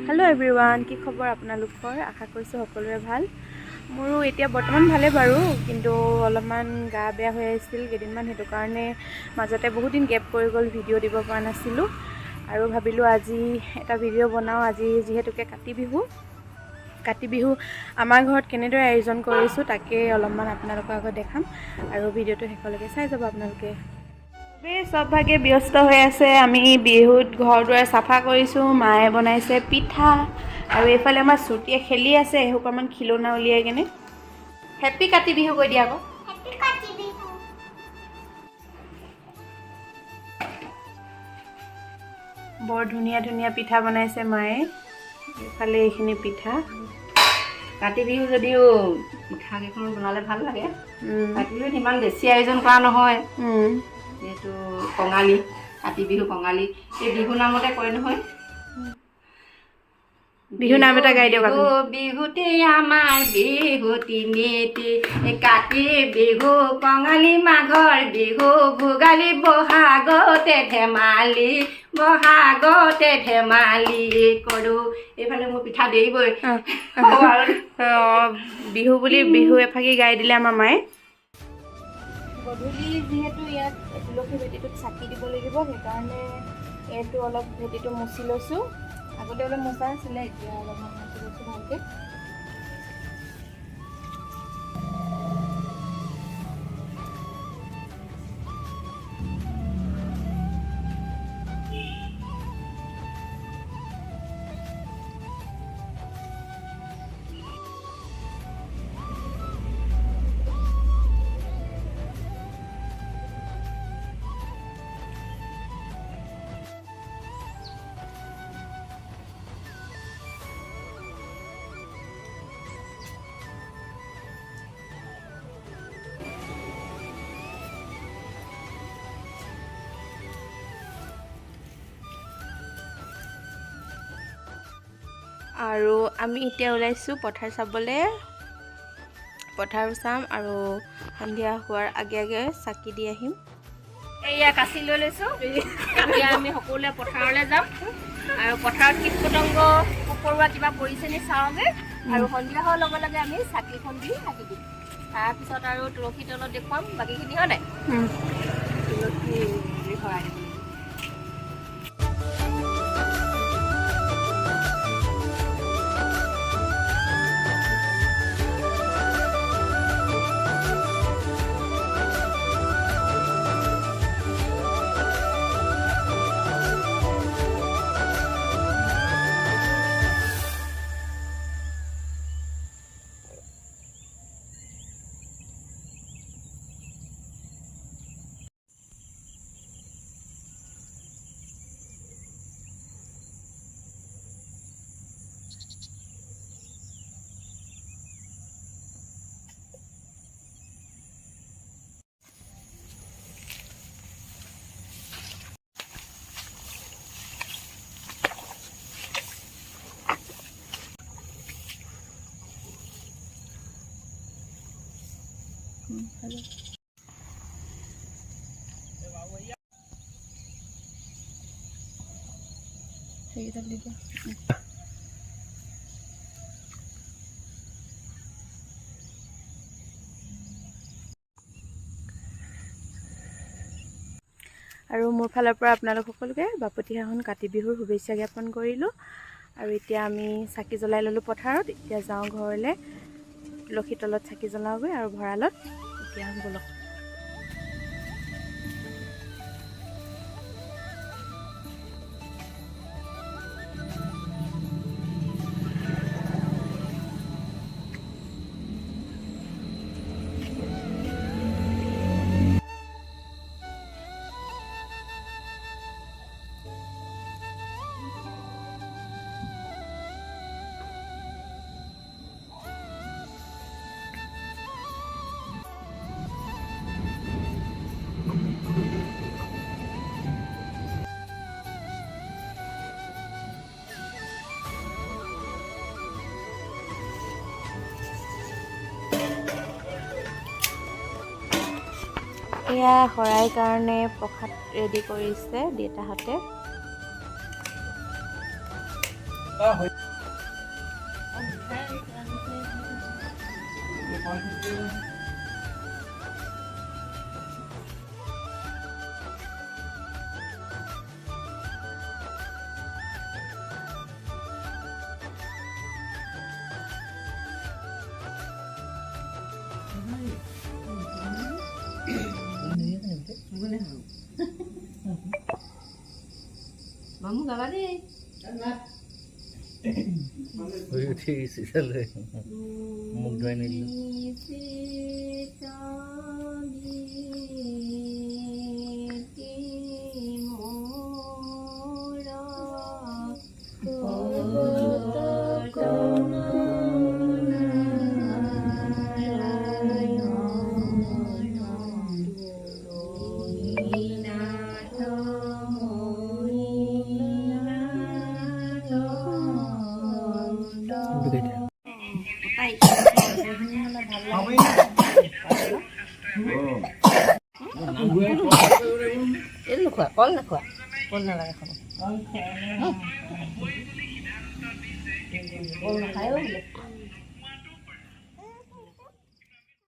hello everyone কি খবৰ আপোনালোকৰ আশা কৰিছো সকলোৰে ভাল মোৰো এতিয়া বৰ্তমান ভালে বাৰু কিন্তু অলপমান গা বেয়া হৈ আছিল কেদিনমান হেতু কাৰণে মাজতে বহুত দিন গেপ কৰি গল ভিডিও দিব পৰা নাছিলো আৰু ভাবিলো আজি এটা ভিডিও বনাও আজি যেহেতুকে কাতি বিহু আমাৰ ঘৰত কেনেদৰে আয়োজন কৰিছো তাকে অলপমান আপোনালোকৰ আগত দেখাম আৰু ভিডিওটো শেষলৈকে চাই যাব আপোনালোকে सब भागे व्यस्त हो आसे आमी बिहुत घर दुआर साफा करिसु माए बनाइसे पिठा और एफाले आमार छुटिए खेली आसे एहुपामान खिलौना उलियाइ केने हैप्पी काति बिहु কৈ দিয়া আকৌ हैप्पी काति बिहु বৰ ধুনিয়া ধুনিয়া পিঠা बनाइसे माए एफाले एखिनि पिठा काति बिहु যদিও পিঠা কেখন বনালে ভাল লাগে কাতি বিহু ইমান বেছি আয়োজন কৰা নহয় যেহেতু কঙালী কাতি বিহু কঙালী এই বিহু নামতে কয় নহয় বিহু নাম এটা গাই দিয়ক আপুনি বিহুতে আমাৰ বিহুতি নীতি কাতি বিহু কঙালী মাঘৰ বিহু ভোগালী বহাগতে ধেমালি কৰো এইফালে মোৰ পিঠা দেইবই বিহু বুলি বিহু এফাকি গাই দিলে আমাৰ মায়ে গধূলি যেহেতু ইয়াত তুলসী ভেটিটোত চাকি দিব লাগিব সেইকাৰণে এইটো অলপ ভেটিটো মুচি লৈছোঁ আগতে অলপ মোচা আছিলে এতিয়া অলপমান মুচি লৈছোঁ ভালকৈ আৰু আমি এতিয়া ওলাইছো পথাৰ চাবলে পথাৰ চাম আৰু সন্ধিয়া হোৱাৰ আগে আগে চাকি দি আহিম এয়া কাছি লৈ লৈছো এতিয়া আমি সকলোৱে পথাৰলৈ যাম আৰু পথাৰত কীট পতংগ পোকৰুৱা কিবা পৰিছে নি চাওঁগে আৰু সন্ধিয়া হোৱাৰ লগে লগে আমি চাকিখন দি থাকি দিম তাৰপিছত আৰু তুলসী তলত দেখুৱাম বাকীখিনি হয় নাই তুলসী হয় আৰু মোৰ ফালৰ পৰা আপোনালোক সকলোকে বাপতিসাহোন কাতি বিহুৰ শুভেচ্ছা জ্ঞাপন কৰিলোঁ আৰু এতিয়া আমি চাকি জ্বলাই ল'লোঁ পথাৰত এতিয়া যাওঁ ঘৰলৈ তুলসী তলত চাকি জ্বলাওঁগৈ আৰু ভঁৰালত এতিয়া ব'লক এয়া শৰাই কাৰণে প্ৰসাদ ৰেডি কৰিছে দেউতাহঁতে মামু গাবা দেই উঠি গৈছে মুখ ধুৱাই নিদিলোঁ এইটো নোখোৱা কল নাখোৱা কল নালাগে খাব কল নাখায়ো বোলে